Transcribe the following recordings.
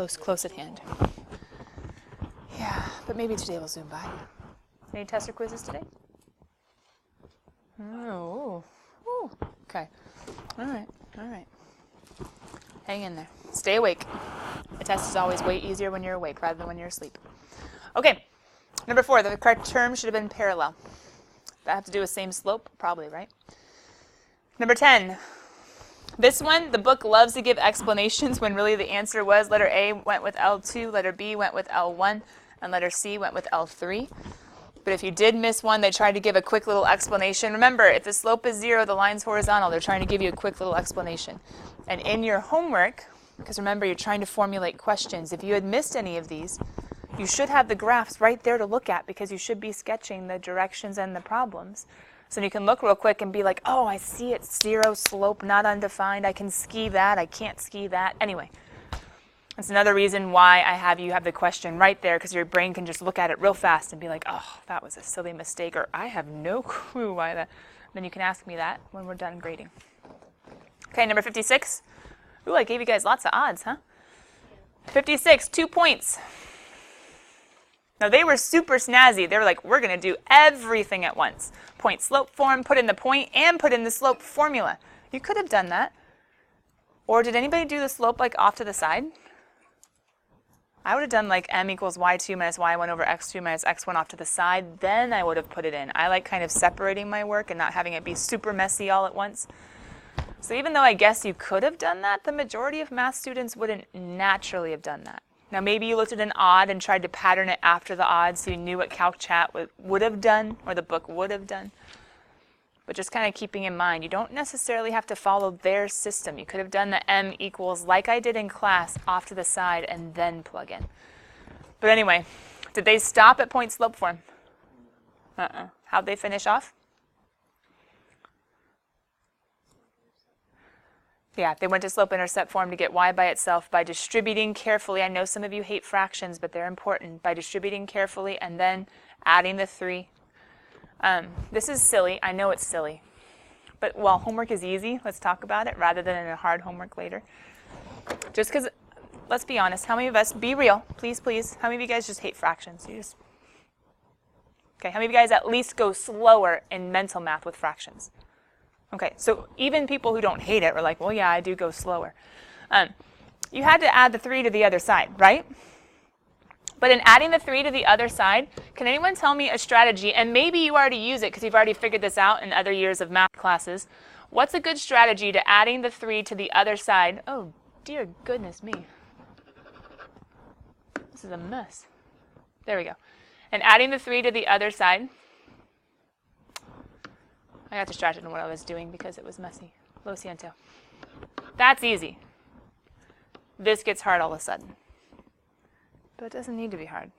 close at hand. Yeah, but maybe today will zoom by. Any tests or quizzes today? Oh, ooh, okay. All right. Hang in there. Stay awake. A test is always way easier when you're awake rather than when you're asleep. Okay, number 4, the correct term should have been parallel. That have to do with same slope? Probably, right? Number 10. This one, the book loves to give explanations when really the answer was letter A went with L2, letter B went with L1, and letter C went with L3. But if you did miss one, they tried to give a quick little explanation. Remember, if the slope is 0, the line's horizontal. They're trying to give you a quick little explanation. And in your homework, because remember, you're trying to formulate questions, if you had missed any of these, you should have the graphs right there to look at because you should be sketching the directions and the problems. So you can look real quick and be like, oh, I see it's 0, slope not undefined. I can ski that. I can't ski that. Anyway, that's another reason why I have you have the question right there, because your brain can just look at it real fast and be like, oh, that was a silly mistake, or I have no clue why that. Then you can ask me that when we're done grading. Okay, number 56. Ooh, I gave you guys lots of odds, huh? 56, 2 points. Now, they were super snazzy. They were like, we're going to do everything at once. Point slope form, put in the point, and put in the slope formula. You could have done that. Or did anybody do the slope like off to the side? I would have done like m equals y2 minus y1 over x2 minus x1 off to the side. Then I would have put it in. I like kind of separating my work and not having it be super messy all at once. So even though I guess you could have done that, the majority of math students wouldn't naturally have done that. Now maybe you looked at an odd and tried to pattern it after the odd so you knew what Calc Chat would have done or the book would have done. But just kind of keeping in mind, you don't necessarily have to follow their system. You could have done the m equals like I did in class off to the side and then plug in. But anyway, did they stop at point slope form? How'd they finish off? Yeah, they went to slope-intercept form to get y by itself by distributing carefully. I know some of you hate fractions, but they're important. By distributing carefully and then adding the 3. This is silly. I know it's silly. But while homework is easy, let's talk about it rather than in a hard homework later. Just because, let's be honest, how many of us, be real, please, please, how many of you guys just hate fractions? Okay, how many of you guys at least go slower in mental math with fractions? Okay, so even people who don't hate it are like, well, yeah, I do go slower. You had to add the 3 to the other side, right? But in adding the 3 to the other side, can anyone tell me a strategy, and maybe you already use it because you've already figured this out in other years of math classes. What's a good strategy to adding the 3 to the other side? Oh, dear goodness me. This is a mess. There we go. And adding the 3 to the other side. I got distracted in what I was doing because it was messy. Lo siento. That's easy. This gets hard all of a sudden. But it doesn't need to be hard.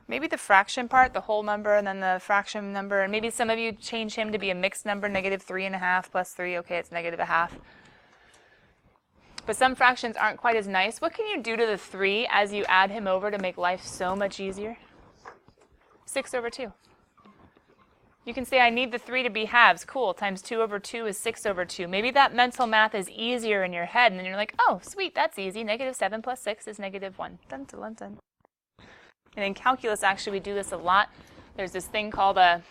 Maybe the fraction part, the whole number, and then the fraction number, and maybe some of you change him to be a mixed number, -3.5 plus 3, okay, it's -0.5. But some fractions aren't quite as nice. What can you do to the 3 as you add him over to make life so much easier? 6 over 2. You can say, I need the 3 to be halves. Cool, times 2 over 2 is 6 over 2. Maybe that mental math is easier in your head, and then you're like, oh, sweet, that's easy. -7 plus 6 is -1. Dun, dun, dun, dun. And in calculus, actually, we do this a lot. There's this thing called I'll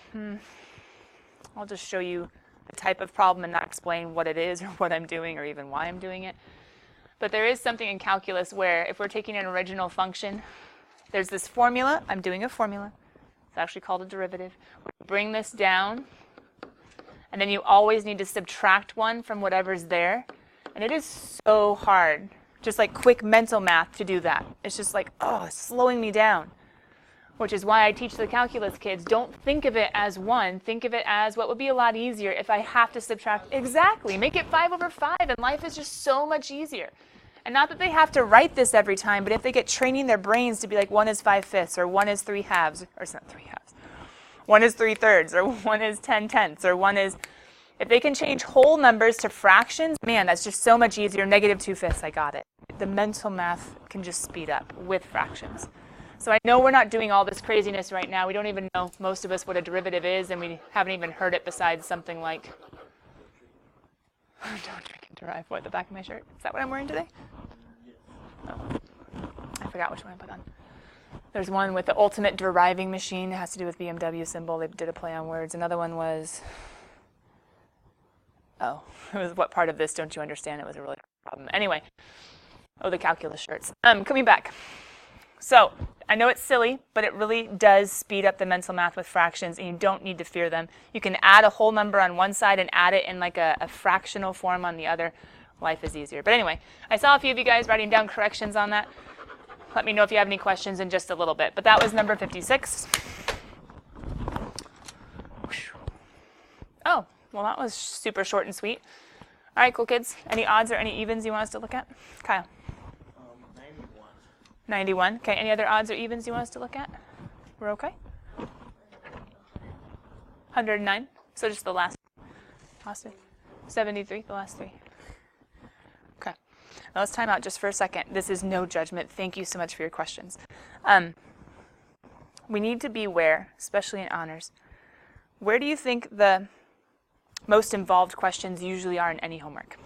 just show you the type of problem and not explain what it is or what I'm doing or even why I'm doing it. But there is something in calculus where if we're taking an original function, there's this formula. I'm doing a formula. It's actually called a derivative. Bring this down, and then you always need to subtract 1 from whatever's there. And it is so hard, just like quick mental math to do that. It's just like, oh, it's slowing me down. Which is why I teach the calculus kids, don't think of it as 1. Think of it as what would be a lot easier if I have to subtract. Exactly. Make it 5 over 5, and life is just so much easier. And not that they have to write this every time, but if they get training their brains to be like 1 is 5/5, or 1 is 3 halves, or it's not 3 halves, 1 is 3/3, or 1 is 10/10, or 1 is, if they can change whole numbers to fractions, man, that's just so much easier. -2/5, I got it. The mental math can just speed up with fractions. So I know we're not doing all this craziness right now. We don't even know, most of us, what a derivative is, and we haven't even heard it besides something like, don't drink and derive. What, the back of my shirt? Is that what I'm wearing today? Oh, forgot which one I put on. There's one with the ultimate deriving machine. It has to do with BMW symbol. They did a play on words. Another one was, it was what part of this don't you understand? It was a really problem. Anyway, the calculus shirts. Coming back. So I know it's silly, but it really does speed up the mental math with fractions, and you don't need to fear them. You can add a whole number on one side and add it in like a fractional form on the other. Life is easier. But anyway, I saw a few of you guys writing down corrections on that. Let me know if you have any questions in just a little bit. But that was number 56. Oh, well, that was super short and sweet. All right, cool kids. Any odds or any evens you want us to look at? Kyle. 91. 91. Okay, any other odds or evens you want us to look at? We're okay? 109. So just the last three. 73, the last three. Okay. Now let's time out just for a second. This is no judgment. Thank you so much for your questions. We need to be aware, especially in honors. Where do you think the most involved questions usually are in any homework?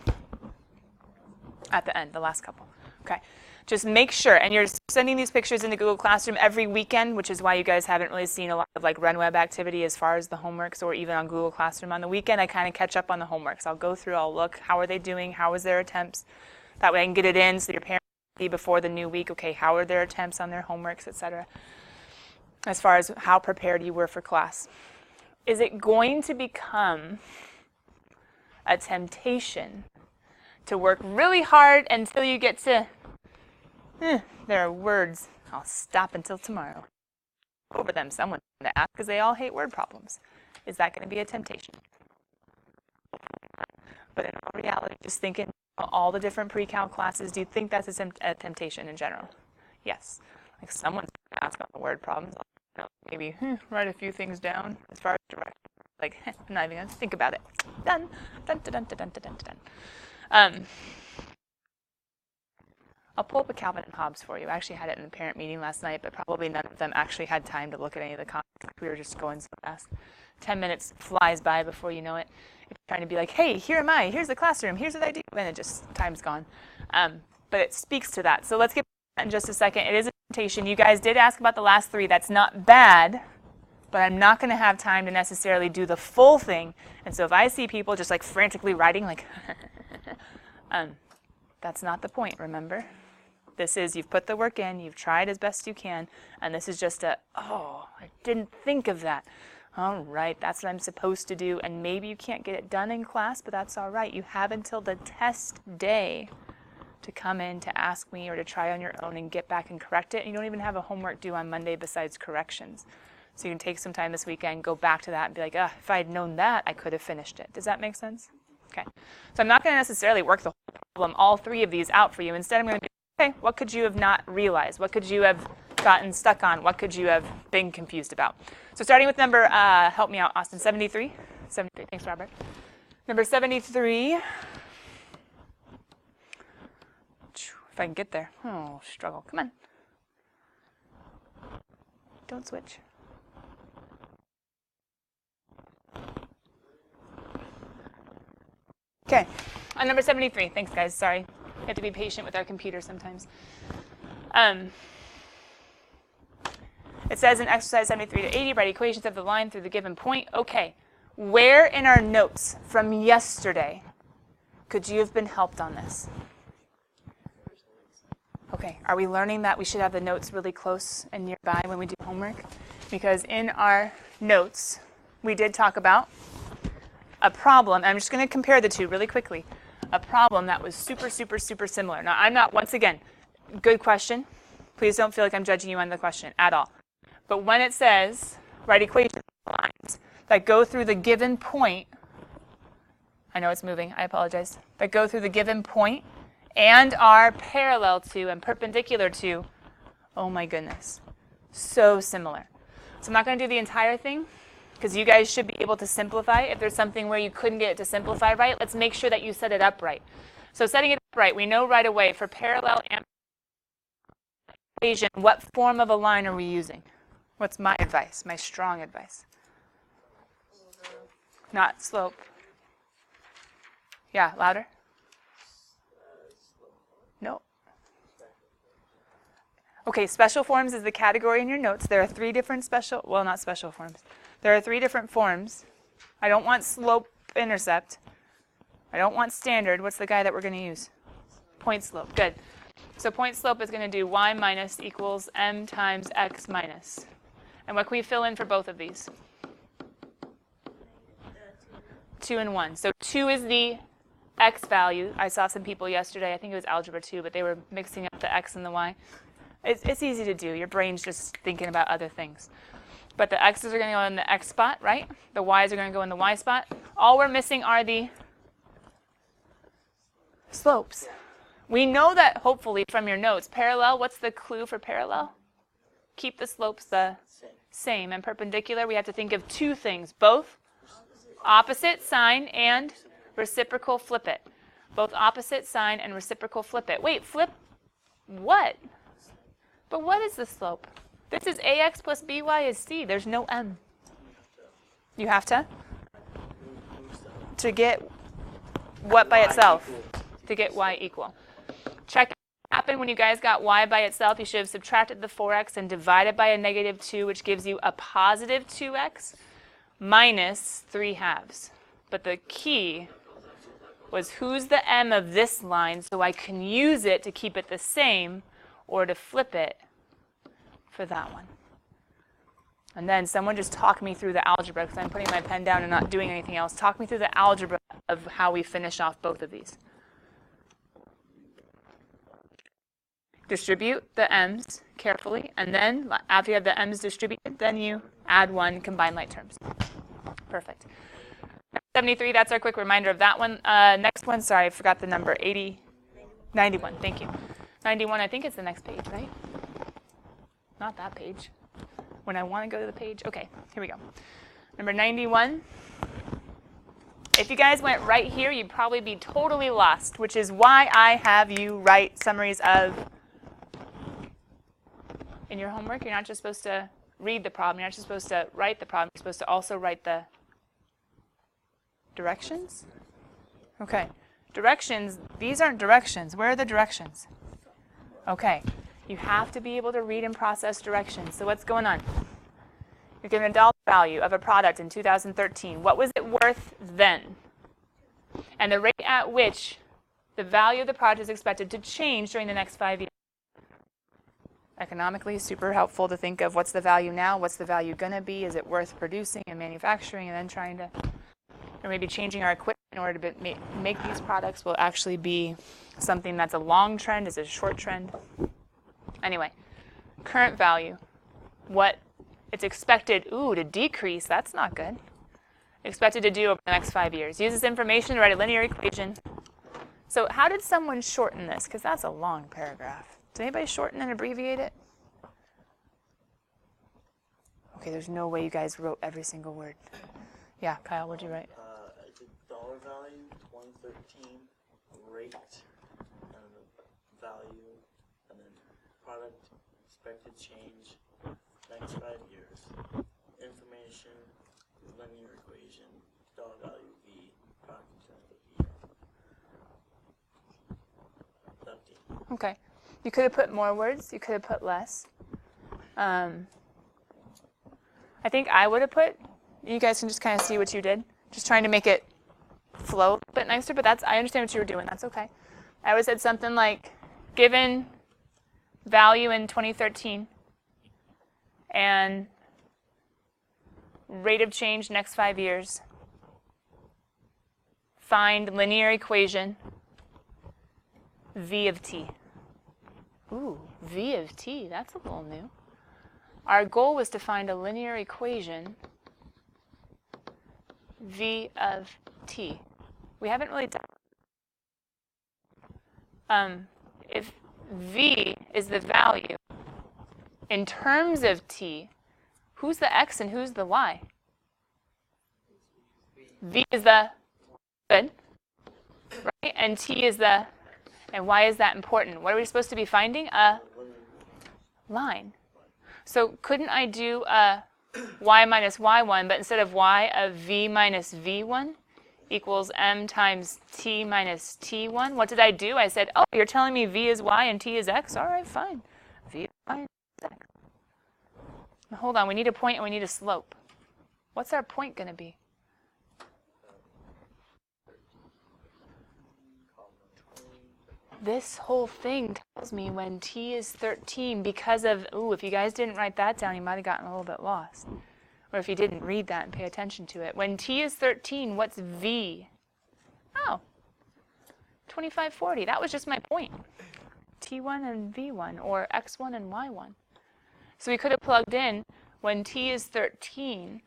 At the end, the last couple. Okay. Just make sure, and you're sending these pictures into Google Classroom every weekend, which is why you guys haven't really seen a lot of like RunWeb activity as far as the homeworks or even on Google Classroom. On the weekend, I kind of catch up on the homeworks. I'll go through, I'll look, how are they doing, how was their attempts? That way I can get it in so your parents can see before the new week, okay, how are their attempts on their homeworks, etc. As far as how prepared you were for class. Is it going to become a temptation to work really hard until you get to, there are words, I'll stop until tomorrow. Over them, someone's going to ask because they all hate word problems. Is that going to be a temptation? But in all reality, just thinking about all the different pre-calc classes, do you think that's a temptation in general? Yes. Like someone's going to ask on the word problems. Maybe write a few things down as far as direction. Like, I'm not even going to think about it. Done. Dun, dun, dun, dun, dun, dun, dun. I'll pull up a Calvin and Hobbes for you. I actually had it in the parent meeting last night, but probably none of them actually had time to look at any of the comments. We were just going so fast. 10 minutes flies by before you know it. If you're trying to be like, hey, here am I. Here's the classroom. Here's what I do. And it just, time's gone. But it speaks to that. So let's get back in just a second. It is a temptation. You guys did ask about the last three. That's not bad, but I'm not going to have time to necessarily do the full thing. And so if I see people just like frantically writing, like, that's not the point, remember? This is, you've put the work in, you've tried as best you can, and this is just I didn't think of that. All right, that's what I'm supposed to do, and maybe you can't get it done in class, but that's all right. You have until the test day to come in to ask me or to try on your own and get back and correct it. And you don't even have a homework due on Monday besides corrections. So you can take some time this weekend, go back to that and be like, if I had known that, I could have finished it. Does that make sense? Okay. So I'm not going to necessarily work the whole problem, all three of these out for you. Instead, I'm going to be, okay, what could you have not realized? What could you have gotten stuck on? What could you have been confused about? So starting with number, help me out, Austin, 73. 73, thanks, Robert. Number 73. If I can get there. Oh, struggle. Come on. Don't switch. Okay, on number 73. Thanks, guys. Sorry. We have to be patient with our computer sometimes. It says in exercise 73 to 80, write equations of the line through the given point. Okay, where in our notes from yesterday could you have been helped on this? Okay, are we learning that we should have the notes really close and nearby when we do homework? Because in our notes, we did talk about a problem. I'm just going to compare the two really quickly. A problem that was super, super, super similar. Now, I'm not, once again, good question. Please don't feel like I'm judging you on the question at all. But when it says, write equations lines that go through the given point, I know it's moving, I apologize, that go through the given point and are parallel to and perpendicular to, oh my goodness, so similar. So I'm not going to do the entire thing because you guys should be able to simplify. If there's something where you couldn't get it to simplify right, let's make sure that you set it up right. So setting it up right, we know right away for parallel and equation, what form of a line are we using? What's my advice, my strong advice? Not slope. Yeah, louder. No. Okay, special forms is the category in your notes. There are 3 different not special forms. There are 3 different forms. I don't want slope intercept. I don't want standard. What's the guy that we're going to use? Point slope. Good. So point slope is going to do y minus equals m times x minus. And what can we fill in for both of these? 2 and 1. So 2 is the x value. I saw some people yesterday, I think it was algebra 2, but they were mixing up the x and the y. It's easy to do. Your brain's just thinking about other things. But the x's are going to go in the x spot, right? The y's are going to go in the y spot. All we're missing are the slopes. We know that, hopefully, from your notes. Parallel, what's the clue for parallel? Keep the slopes the same. And perpendicular, we have to think of 2 things. Both opposite sign and reciprocal flip it. Both opposite sign and reciprocal flip it. Wait, flip what? But what is the slope? This is ax plus by is c. There's no m. You have to? To get what by itself? To get y equal. Check what happened when you guys got y by itself. You should have subtracted the 4x and divided by a negative 2, which gives you a positive 2x minus 3/2. But the key was who's the m of this line so I can use it to keep it the same or to flip it for that one. And then someone just talk me through the algebra, because I'm putting my pen down and not doing anything else. Talk me through the algebra of how we finish off both of these. Distribute the m's carefully, and then after you have the m's distributed, then you add 1, combine like terms. Perfect. 73, that's our quick reminder of that one. Next one, sorry, I forgot the number, 91, thank you. 91, I think it's the next page, right? Not that page. When I want to go to the page, okay, here we go. Number 91. If you guys went right here, you'd probably be totally lost, which is why I have you write summaries of, in your homework, you're not just supposed to read the problem, you're not just supposed to write the problem, you're supposed to also write the directions? Okay, directions, these aren't directions. Where are the directions? Okay, you have to be able to read and process directions. So what's going on? You're given a dollar value of a product in 2013. What was it worth then? And the rate at which the value of the product is expected to change during the next 5 years. Economically, super helpful to think of what's the value now, what's the value going to be, is it worth producing and manufacturing, and then trying to, or maybe changing our equipment in order to make these products will actually be something that's a long trend, is it a short trend? Anyway, current value, what it's expected, to decrease, that's not good. Expected to do over the next 5 years. Use this information to write a linear equation. So how did someone shorten this? Because that's a long paragraph. Did anybody shorten and abbreviate it? Okay, there's no way you guys wrote every single word. Yeah, Kyle, what'd you write? I did dollar value, 2013, rate, and value, and then product, expected change, next 5 years, information, linear equation, dollar value V, product in terms of V. Okay. You could have put more words. You could have put less. I think I would have put, you guys can just kind of see what you did. Just trying to make it flow a bit nicer, but I understand what you were doing. That's okay. I would have said something like, given value in 2013 and rate of change next 5 years, find linear equation V of t. Ooh, V of t, that's a little new. Our goal was to find a linear equation, V of t. We haven't really done. If V is the value in terms of t, who's the x and who's the y? V is the good, right? And t is the, and why is that important? What are we supposed to be finding? A line. So couldn't I do a y minus y1, but instead of y, a v minus v1 equals m times t minus t1? What did I do? I said, oh, you're telling me v is y and t is x? All right, fine. V of y is x. Now, hold on, we need a point and we need a slope. What's our point going to be? This whole thing tells me when t is 13 because of, ooh, if you guys didn't write that down, you might have gotten a little bit lost. Or if you didn't read that and pay attention to it. When t is 13, what's v? Oh, 2540. That was just my point. T1 and V1, or X1 and Y1. So we could have plugged in, when t is 13,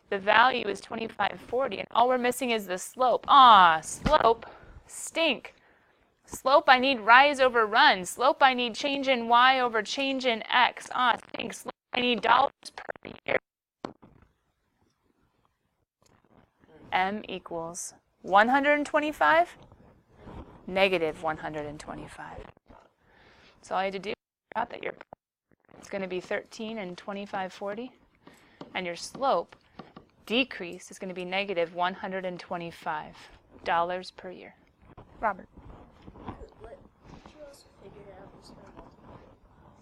the value is 2540, and all we're missing is the slope. Ah, slope, stink. Slope, I need rise over run. Slope, I need change in y over change in x. Ah, stink. Slope, I need dollars per year. M equals 125, negative 125. So all I had to do is figure out that your it's going to be 13 and 2540, and your slope decrease is going to be negative $125 per year. Robert. What did you also figure it out? Just gonna multiply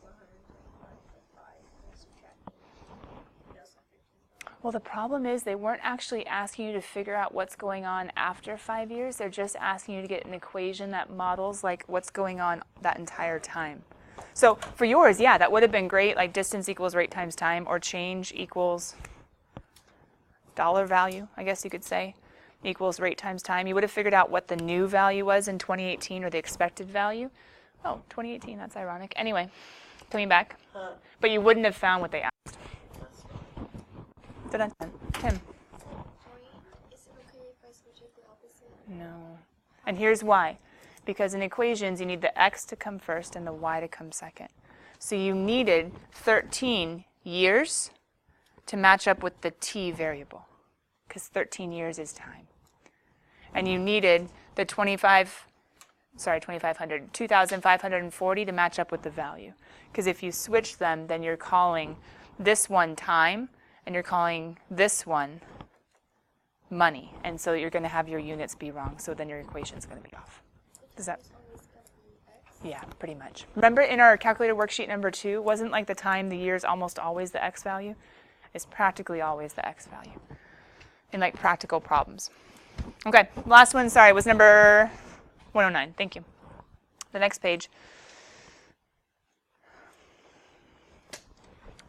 125 by 5 and subtract 2015. Well, the problem is they weren't actually asking you to figure out what's going on after 5 years. They're just asking you to get an equation that models like what's going on that entire time. So for yours, yeah, that would have been great, like distance equals rate times time, or change equals dollar value, I guess you could say, equals rate times time. You would have figured out what the new value was in 2018, or the expected value. Oh, 2018, that's ironic. Anyway, coming back. But you wouldn't have found what they asked. Dun-dun-dun. Tim. Is it okay if I switch it the opposite? No. And here's why. Because in equations, you need the x to come first and the y to come second. So you needed 13 years to match up with the t variable, because 13 years is time. And you needed the 2,540 to match up with the value. Because if you switch them, then you're calling this one time, and you're calling this one money. And so you're going to have your units be wrong, so then your equation's going to be off. Does that? Yeah, pretty much. Remember in our calculator worksheet number 2, wasn't like the time, the years almost always the x value? It's practically always the x value in like practical problems. Okay, last one, sorry, was number 109. Thank you. The next page.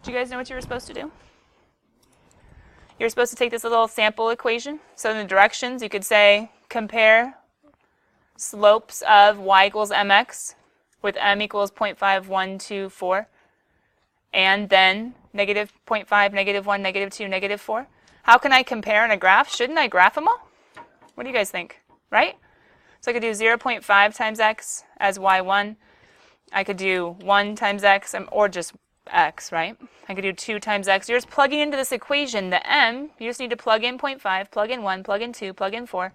Do you guys know what you were supposed to do? You're supposed to take this little sample equation. So in the directions, you could say compare slopes of y equals mx with m equals 0.5124, and then negative 0.5, negative 1, negative 2, negative 4. How can I compare in a graph? Shouldn't I graph them all? What do you guys think? Right? So I could do 0.5 times x as y1. I could do 1 times x, or just x, right? I could do 2 times x. You're just plugging into this equation. The m, you just need to plug in 0.5, plug in 1, plug in 2, plug in 4. You're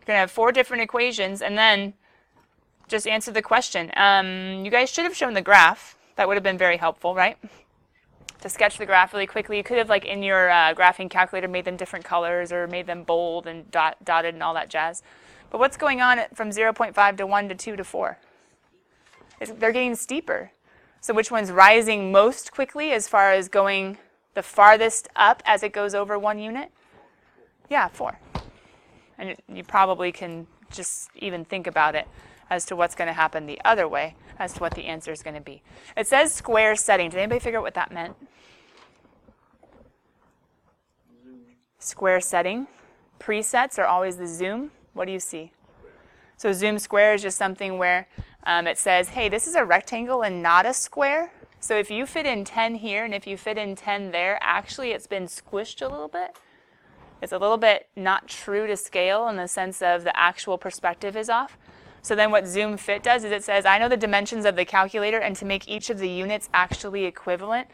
going to have 4 different equations, and then just answer the question. You guys should have shown the graph. That would have been very helpful, right? To sketch the graph really quickly. You could have, like in your graphing calculator, made them different colors or made them bold and dotted and all that jazz. But what's going on from 0.5 to 1 to 2 to 4? They're getting steeper. So which one's rising most quickly as far as going the farthest up as it goes over 1 unit? Yeah, 4. And you probably can just even think about it as to what's going to happen the other way, as to what the answer is going to be. It says square setting. Did anybody figure out what that meant? Square setting. Presets are always the zoom. What do you see? So zoom square is just something where it says, hey, this is a rectangle and not a square. So if you fit in 10 here and if you fit in 10 there, actually it's been squished a little bit. It's a little bit not true to scale in the sense of the actual perspective is off. So then what zoom fit does is it says, I know the dimensions of the calculator, and to make each of the units actually equivalent,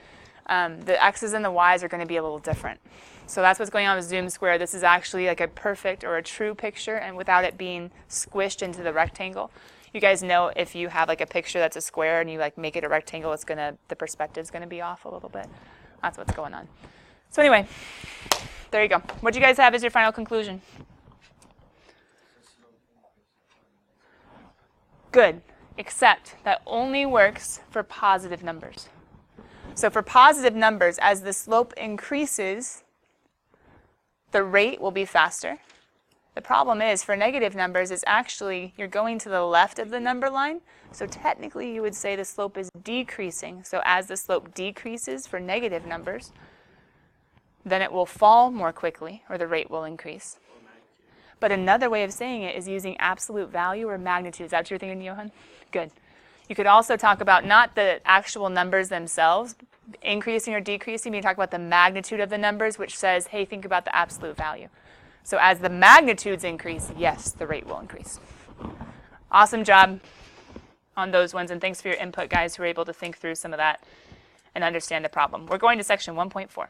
the x's and the y's are going to be a little different. So that's what's going on with zoom square. This is actually like a perfect or a true picture, and without it being squished into the rectangle. You guys know if you have like a picture that's a square and you like make it a rectangle, it's gonna, the perspective's going to be off a little bit. That's what's going on. So anyway, there you go. What do you guys have as your final conclusion? Good. except that only works for positive numbers. So for positive numbers, as the slope increases, the rate will be faster. The problem is, for negative numbers, it's actually, you're going to the left of the number line, so technically you would say the slope is decreasing. So as the slope decreases for negative numbers, then it will fall more quickly, or the rate will increase. But another way of saying it is using absolute value or magnitude. Is that what you're thinking, Johan? Good. You could also talk about not the actual numbers themselves, increasing or decreasing, but you talk about the magnitude of the numbers, which says, hey, think about the absolute value. So as the magnitudes increase, yes, the rate will increase. Awesome job on those ones, and thanks for your input, guys, who were able to think through some of that and understand the problem. We're going to section 1.4.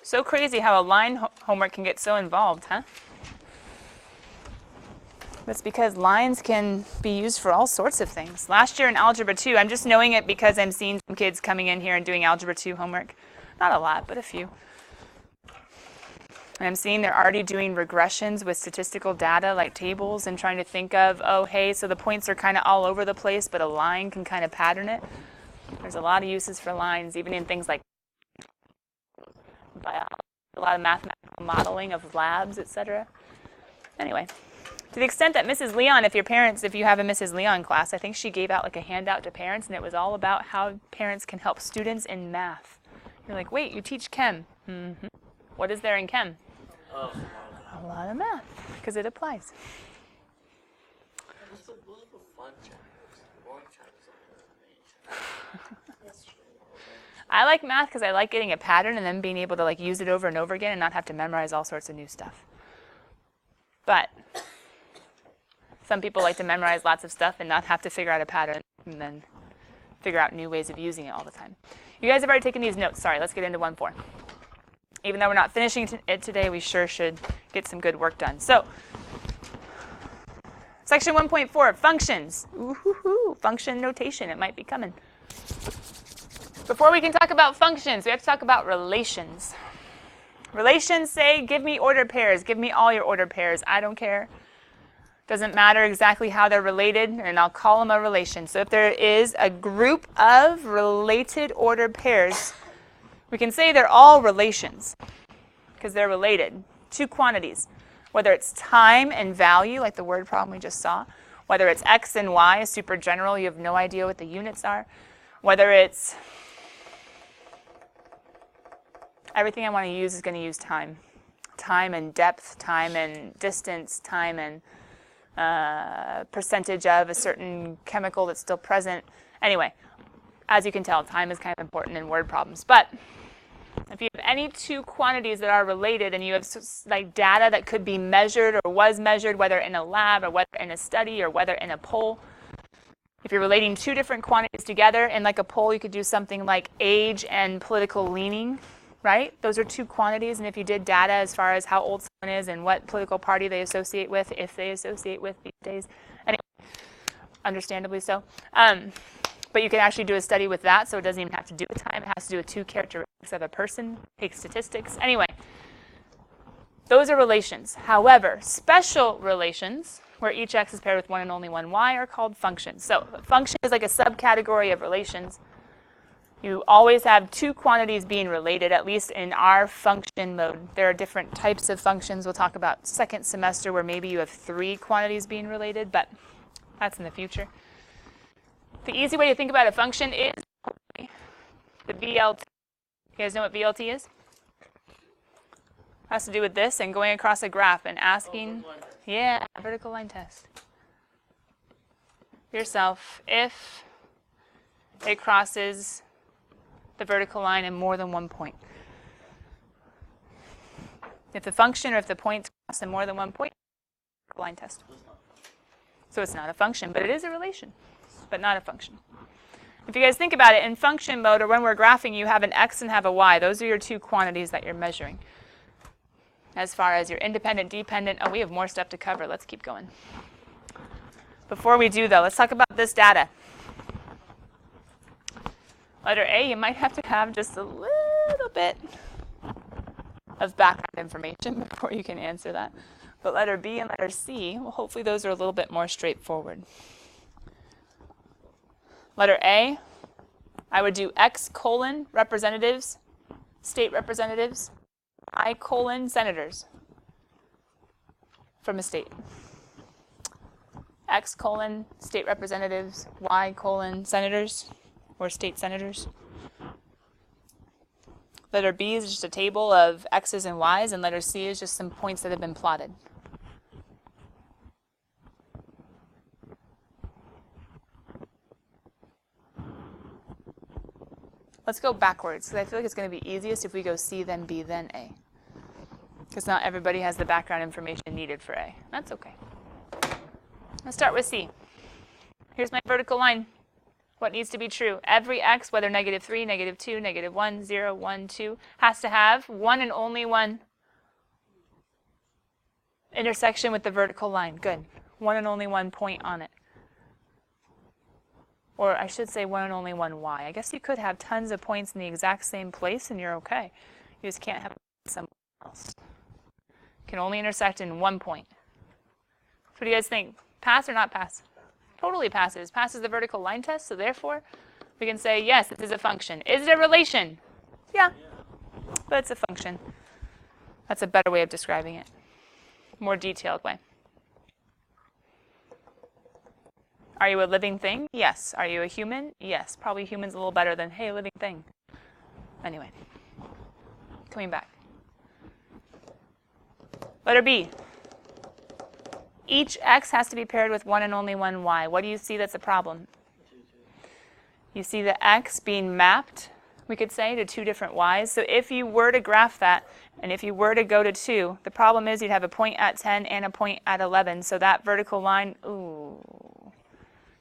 So crazy how a line homework can get so involved, huh? That's because lines can be used for all sorts of things. Last year in Algebra 2, I'm just knowing it because I'm seeing some kids coming in here and doing Algebra 2 homework. Not a lot, but a few. And I'm seeing they're already doing regressions with statistical data like tables and trying to think of, oh, hey, so the points are kind of all over the place, but a line can kind of pattern it. There's a lot of uses for lines, even in things like biology, a lot of mathematical modeling of labs, etc. Anyway. To the extent that Mrs. Leon, if you have a Mrs. Leon class, I think she gave out like a handout to parents, and it was all about how parents can help students in math. You're like, wait, you teach chem. Mm-hmm. What is there in chem? Oh, a lot of math, because it applies. Those are fun chapters. Boring chapters are I like math because I like getting a pattern and then being able to like use it over and over again and not have to memorize all sorts of new stuff. But some people like to memorize lots of stuff and not have to figure out a pattern and then figure out new ways of using it all the time. You guys have already taken these notes. Sorry, let's get into 1.4. Even though we're not finishing it today, we sure should get some good work done. So, section 1.4, functions. Ooh, function notation. It might be coming. Before we can talk about functions, we have to talk about relations. Relations say, give me ordered pairs. Give me all your ordered pairs. I don't care. Doesn't matter exactly how they're related, and I'll call them a relation. So if there is a group of related ordered pairs, we can say they're all relations because they're related. Two quantities, whether it's time and value, like the word problem we just saw, whether it's x and y, super general, you have no idea what the units are, whether it's everything I want to use is going to use time. Time and depth, time and distance, time and percentage of a certain chemical that's still present. Anyway, as you can tell, time is kind of important in word problems. But if you have any two quantities that are related and you have like data that could be measured or was measured, whether in a lab or whether in a study or whether in a poll, if you're relating two different quantities together in like a poll, you could do something like age and political leaning, right? Those are two quantities, and if you did data as far as how old someone is and what political party they associate with, if they associate with these days, anyway, understandably so. But you can actually do a study with that, so it doesn't even have to do with time. It has to do with two characteristics of a person, take statistics. Anyway, those are relations. However, special relations, where each x is paired with one and only one y, are called functions. So a function is like a subcategory of relations. You always have two quantities being related, at least in our function mode. There are different types of functions. We'll talk about second semester where maybe you have three quantities being related, but that's in the future. The easy way to think about a function is the VLT. You guys know what VLT is? It has to do with this and going across a graph and asking, yeah, vertical line test. Yourself, if it crosses the vertical line in more than one point. If the function or if the points cross in more than one point, line test. So it's not a function, but it is a relation, but not a function. If you guys think about it, in function mode or when we're graphing, you have an x and have a y. Those are your two quantities that you're measuring. As far as your independent, dependent, oh, we have more stuff to cover. Let's keep going. Before we do, though, let's talk about this data. Letter A, you might have to have just a little bit of background information before you can answer that. But letter B and letter C, well, hopefully those are a little bit more straightforward. Letter A, I would do X colon representatives, state representatives, I colon senators from a state. X colon state representatives, Y colon senators or state senators. Letter B is just a table of X's and Y's, and letter C is just some points that have been plotted. Let's go backwards, because I feel like it's going to be easiest if we go C, then B, then A. Because not everybody has the background information needed for A. That's okay. Let's start with C. Here's my vertical line. What needs to be true? Every X, whether -3, -2, -1, 0, 1, 2, has to have one and only one intersection with the vertical line. Good. One and only one point on it. Or I should say one and only one Y. I guess you could have tons of points in the exact same place and you're okay. You just can't have somewhere else. Can only intersect in one point. So what do you guys think? Pass or not pass? Totally passes. Passes the vertical line test, so therefore we can say, yes, this is a function. Is it a relation? Yeah, but it's a function. That's a better way of describing it. More detailed way. Are you a living thing? Yes. Are you a human? Yes. Probably human's a little better than, hey, living thing. Anyway, coming back. Letter B. Each X has to be paired with one and only one Y. What do you see that's a problem? You see the X being mapped, we could say, to two different Y's. So if you were to graph that, and if you were to go to 2, the problem is you'd have a point at 10 and a point at 11. So that vertical line, ooh.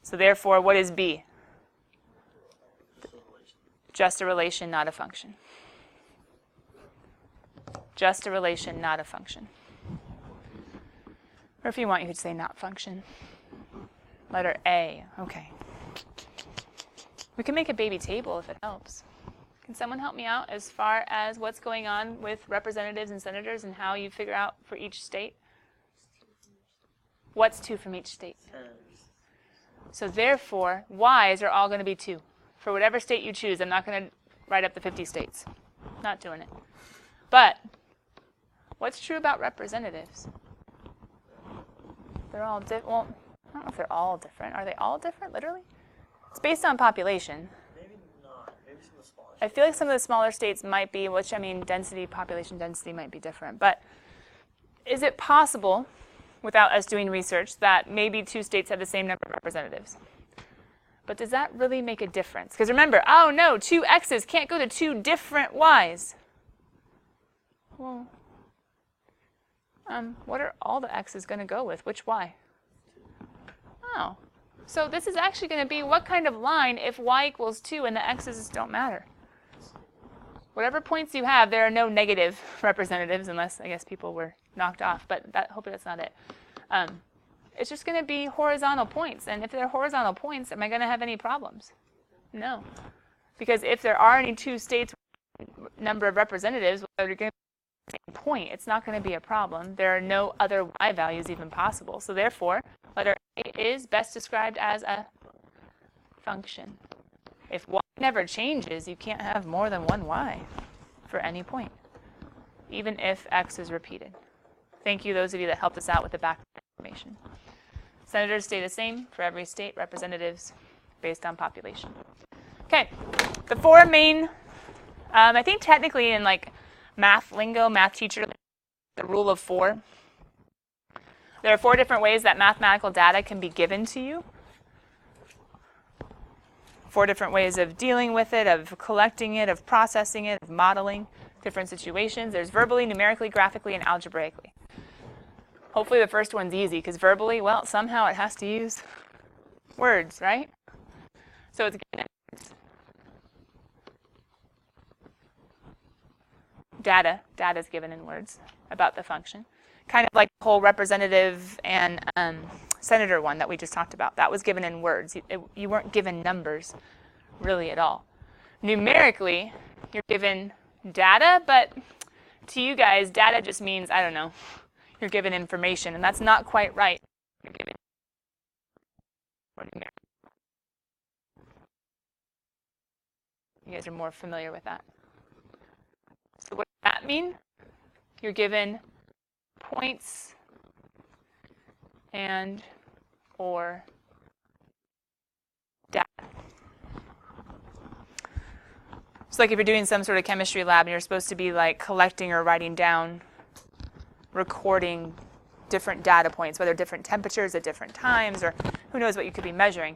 So therefore, what is B? Just a relation, not a function. Just a relation, not a function. Or if you want, you could say not function. Letter A. Okay. We can make a baby table if it helps. Can someone help me out as far as what's going on with representatives and senators and how you figure out for each state? What's 2 from each state? So therefore, Y's are all going to be 2. For whatever state you choose, I'm not going to write up the 50 states. Not doing it. But what's true about representatives? They're all different. Well, I don't know if they're all different. Are they all different, literally? It's based on population. Maybe not. Maybe some of the smaller I feel like some of the smaller states might be, which I mean, density, population density might be different. But is it possible, without us doing research, that maybe 2 states have the same number of representatives? But does that really make a difference? Because remember, oh no, 2 X's can't go to 2 different Y's. Well, what are all the X's going to go with? Which Y? Oh. So this is actually going to be what kind of line if Y equals 2 and the X's don't matter? Whatever points you have, there are no negative representatives unless, I guess, people were knocked off. But hopefully that's not it. It's just going to be horizontal points. And if they're horizontal points, am I going to have any problems? No. Because if there are any 2 states number of representatives, well, you're going to point, it's not going to be a problem. There are no other Y values even possible. So therefore, letter A is best described as a function. If Y never changes, you can't have more than one Y for any point, even if X is repeated. Thank you, those of you that helped us out with the background information. Senators stay the same for every state, representatives based on population. Okay, the 4 main, I think technically in like math lingo, math teacher, the rule of 4. There are 4 different ways that mathematical data can be given to you. 4 different ways of dealing with it, of collecting it, of processing it, of modeling different situations. There's verbally, numerically, graphically, and algebraically. Hopefully the first one's easy, because verbally, well, somehow it has to use words, right? So it's data is given in words about the function. Kind of like the whole representative and senator one that we just talked about. That was given in words. You weren't given numbers really at all. Numerically, you're given data, but to you guys, data just means, I don't know, you're given information, and that's not quite right. You're given you guys are more familiar with that. So what does that mean? You're given points and or data. It's like if you're doing some sort of chemistry lab and you're supposed to be like collecting or writing down, recording different data points, whether different temperatures at different times or who knows what you could be measuring.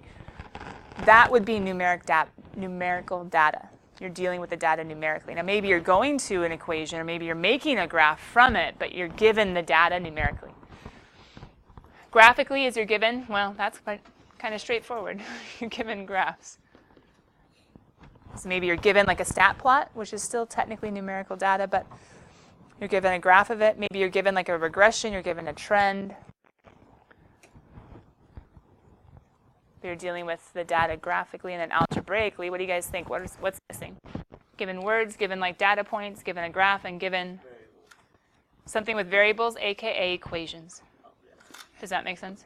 That would be numerical data. You're dealing with the data numerically. Now maybe you're going to an equation or maybe you're making a graph from it, but you're given the data numerically. Graphically, as you're given, well, that's kind of straightforward. You're given graphs. So maybe you're given like a stat plot, which is still technically numerical data, but you're given a graph of it. Maybe you're given like a regression, you're given a trend. You're dealing with the data graphically and then algebraically. What do you guys think? What's missing? Given words, given like data points, given a graph, and given something with variables, aka equations. Does that make sense?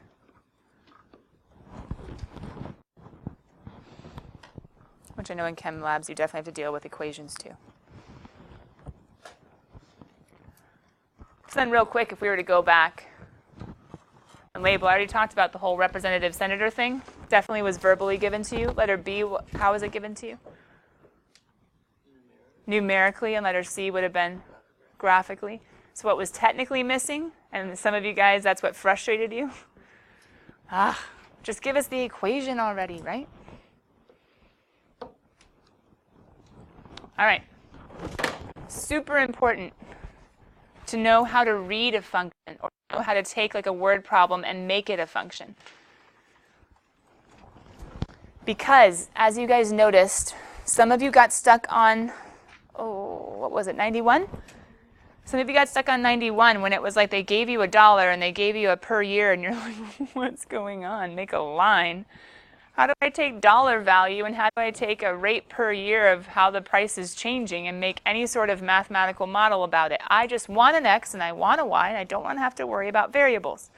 Which I know in chem labs you definitely have to deal with equations too. So then real quick, if we were to go back and label, I already talked about the whole representative senator thing. Definitely was verbally given to you. Letter B, how was it given to you? Numerically, and letter C would have been graphically. So what was technically missing, and some of you guys, that's what frustrated you? Just give us the equation already, right? All right. Super important to know how to read a function or know how to take like a word problem and make it a function. Because, as you guys noticed, some of you got stuck on, what was it, 91? Some of you got stuck on 91 when it was like they gave you $1 and they gave you a per year and you're like, what's going on? Make a line. How do I take dollar value and how do I take a rate per year of how the price is changing and make any sort of mathematical model about it? I just want an X and I want a Y and I don't want to have to worry about variables.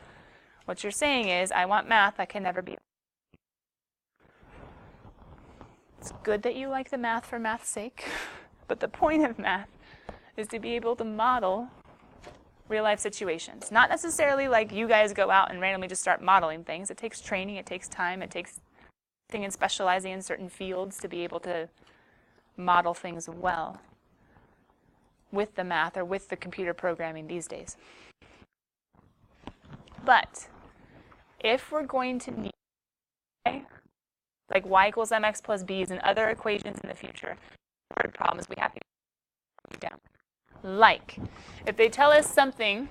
What you're saying is, I want math that can never be. It's good that you like the math for math's sake, but the point of math is to be able to model real-life situations. Not necessarily like you guys go out and randomly just start modeling things. It takes training, it takes time, it takes and specializing in certain fields to be able to model things well with the math or with the computer programming these days. But if we're going to need like y equals mx plus b's and other equations in the future, word problems we have to get down. Like, if they tell us something,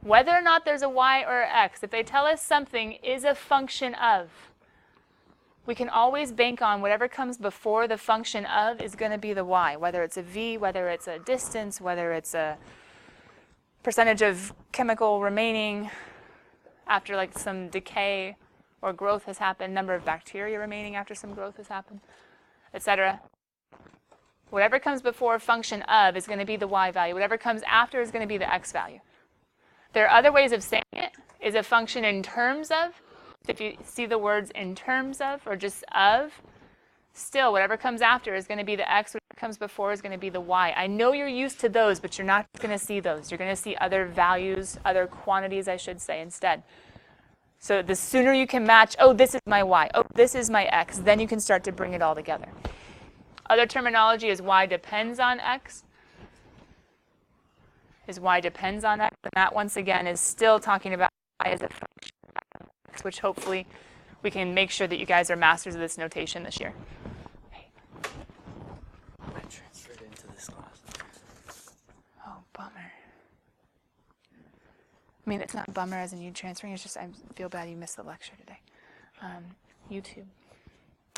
whether or not there's a y or an x, if they tell us something is a function of, we can always bank on whatever comes before the function of is going to be the y, whether it's a v, whether it's a distance, whether it's a percentage of chemical remaining after like some decay or growth has happened, number of bacteria remaining after some growth has happened, etc. Whatever comes before function of is going to be the y value. Whatever comes after is going to be the x value. There are other ways of saying it. Is a function in terms of, if you see the words in terms of or just of, still whatever comes after is going to be the x, whatever comes before is going to be the y. I know you're used to those, but you're not going to see those. You're going to see other values, other quantities, I should say, instead. So the sooner you can match, oh, this is my y, oh, this is my x, then you can start to bring it all together. Other terminology is y depends on x. Is y depends on x. And that, once again, is still talking about y as a function of x, which hopefully we can make sure that you guys are masters of this notation this year. I transferred into this class. Oh, bummer. I mean, it's not bummer as in you transferring. It's just I feel bad you missed the lecture today. YouTube.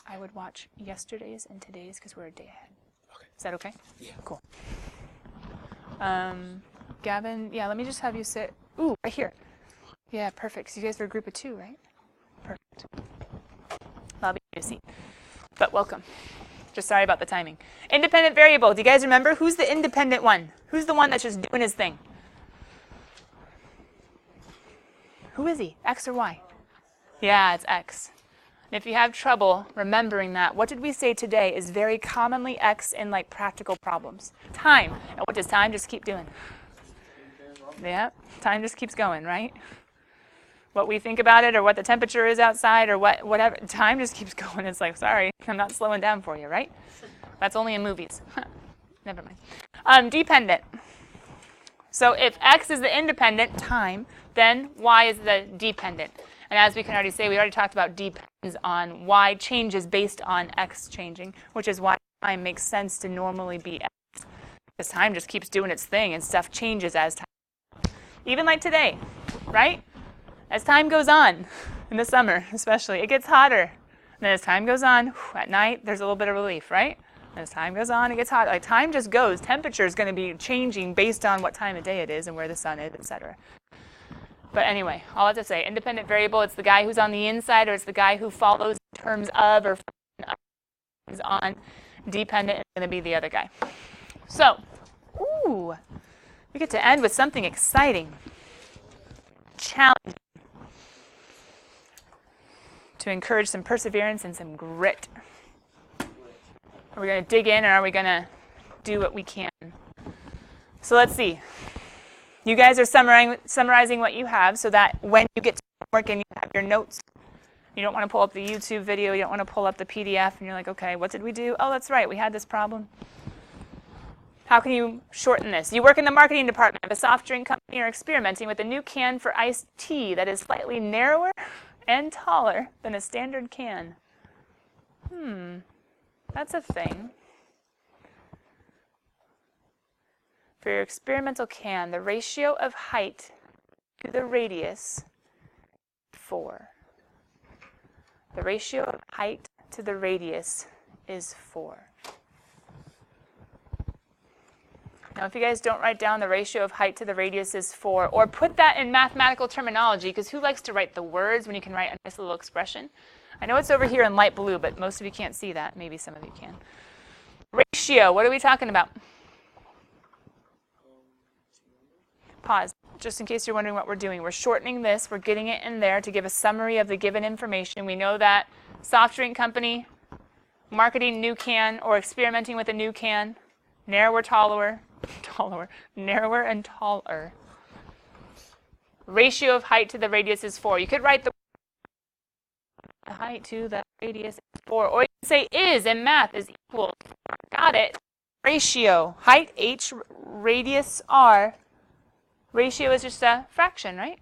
I would watch yesterday's and today's because we're a day ahead. Okay. Is that okay? Yeah. Cool. Gavin, yeah, let me just have you sit. Ooh, right here. Yeah, perfect. So you guys are a group of 2, right? Perfect. I'll be your seat. But welcome. Just sorry about the timing. Independent variable. Do you guys remember? Who's the independent one? Who's the one that's just doing his thing? Who is he? X or Y? Yeah, it's X. And if you have trouble remembering that, what did we say today is very commonly X in like practical problems? Time. And what does time just keep doing? Yeah, time just keeps going, right? What we think about it or what the temperature is outside or whatever, time just keeps going. It's like, sorry, I'm not slowing down for you, right? That's only in movies. Never mind. Dependent. So if X is the independent, time, then Y is the dependent. And as we can already say, we already talked about depends on Y changes based on X changing, which is why time makes sense to normally be X. Because time just keeps doing its thing and stuff changes as time. Even like today, right? As time goes on, in the summer especially, it gets hotter. And then as time goes on, at night, there's a little bit of relief, right? And as time goes on, it gets hot. Like time just goes. Temperature is going to be changing based on what time of day it is and where the sun is, etc. But anyway, all I have to say, independent variable, it's the guy who's on the inside or it's the guy who follows in terms of or is on. Dependent is going to be the other guy. So, ooh, we get to end with something exciting. Challenging. To encourage some perseverance and some grit. Are we going to dig in or are we going to do what we can? So let's see. You guys are summarizing what you have so that when you get to homework and you have your notes, you don't want to pull up the YouTube video, you don't want to pull up the PDF, and you're like, okay, what did we do? Oh, that's right, we had this problem. How can you shorten this? You work in the marketing department of a soft drink company or experimenting with a new can for iced tea that is slightly narrower and taller than a standard can. That's a thing. For your experimental can, the ratio of height to the radius, 4. The ratio of height to the radius is 4. Now, if you guys don't write down the ratio of height to the radius is 4, or put that in mathematical terminology, because who likes to write the words when you can write a nice little expression? I know it's over here in light blue, but most of you can't see that. Maybe some of you can. Ratio, what are we talking about? Pause, just in case you're wondering what we're doing. We're shortening this. We're getting it in there to give a summary of the given information. We know that soft drink company, marketing new can, or experimenting with a new can, narrower, narrower and taller. Ratio of height to the radius is 4. You could write the height to the radius is 4, or you can say is in math is equal. Got it. Ratio, height h, radius r. Ratio is just a fraction, right?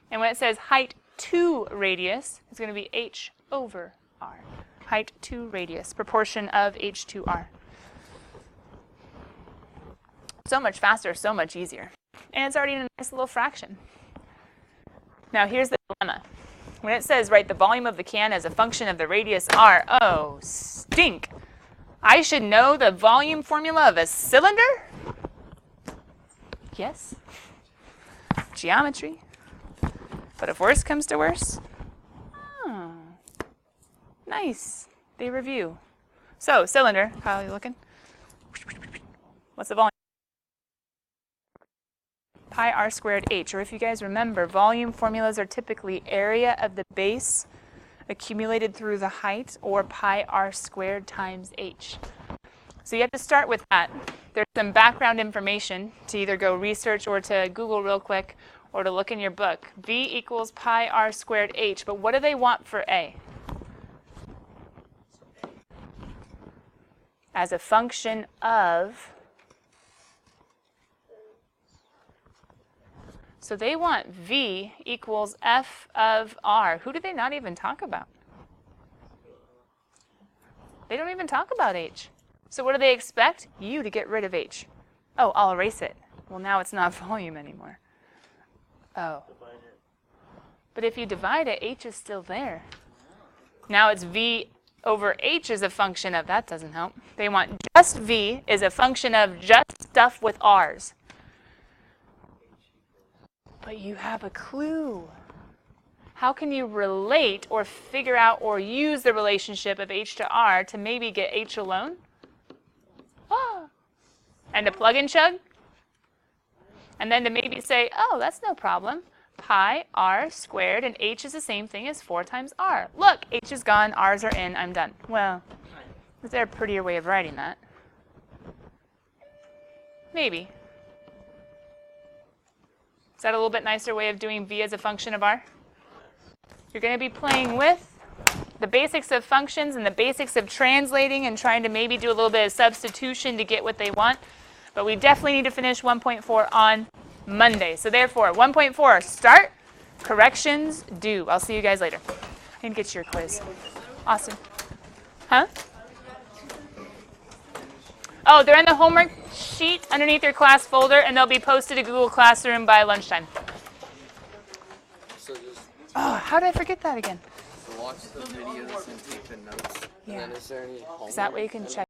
And when it says height to radius, it's going to be h over r. Height to radius, proportion of h to r. So much faster, so much easier. And it's already in a nice little fraction. Now here's the dilemma. When it says write the volume of the can as a function of the radius r, oh, stink. I should know the volume formula of a cylinder? Yes. Geometry. But if worse comes to worse, oh, nice. They review. So, cylinder, Kyle, you looking? What's the volume? Pi r squared h, or if you guys remember, volume formulas are typically area of the base accumulated through the height, or pi r squared times h. So you have to start with that. There's some background information to either go research or to Google real quick or to look in your book. V equals pi r squared h, but what do they want for a? As a function of, so they want v equals f of r. Who do they not even talk about? They don't even talk about h. So what do they expect? You to get rid of h. Oh, I'll erase it. Well, now it's not volume anymore. Oh. But if you divide it, h is still there. Now it's v over h is a function of, that doesn't help. They want just v is a function of just stuff with r's. But you have a clue. how can you relate or figure out or use the relationship of h to r to maybe get h alone? Ah. And to plug and chug? And then to maybe say, oh, that's no problem. Pi r squared, and h is the same thing as 4 times r. Look, h is gone, r's are in, I'm done. Well, is there a prettier way of writing that? Maybe. Is that a little bit nicer way of doing v as a function of r? You're going to be playing with the basics of functions and the basics of translating and trying to maybe do a little bit of substitution to get what they want. But we definitely need to finish 1.4 on Monday. So therefore, 1.4, start, corrections, due. I'll see you guys later. I need to get your quiz. Awesome. Huh? Oh, they're in the homework sheet underneath your class folder, and they'll be posted to Google Classroom by lunchtime. So just Oh, how did I forget that again? watch the videos and take the notes. Yeah. And then is there any Is that way you can check?